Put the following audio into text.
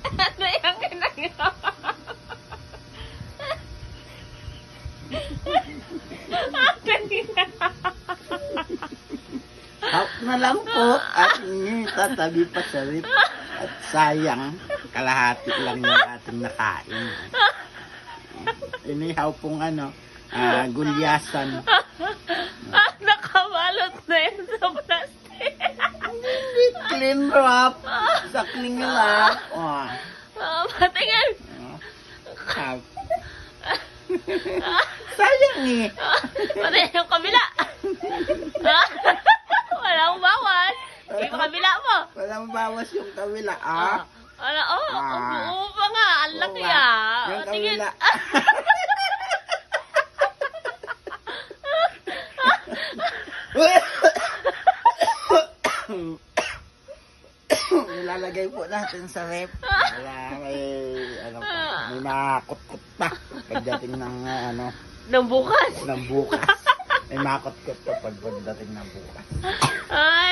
Ano yung kinagawa? Hap na lang po at tatabi pa sa rip. At sayang, kalahati lang yung ating nakain. Inihaw pong gulyasan. Nakabalot na yun sa plastic. Clean wrap. Sa clean wrap. Oh. Patingin. Hap. Sayang eh. Patingin yung kabila. Walang bawas. Yung kabila mo. Walang bawas yung kabila. Oo pa nga. Ang laki Oo nga. ah. Yung Tingin. kabila. Nilalagay po natin sa rep. Wala, may makakot-kot pa pagdating ng Nang bukas. ng bukas. May makakot-kot pa pagdating ng bukas. Ay.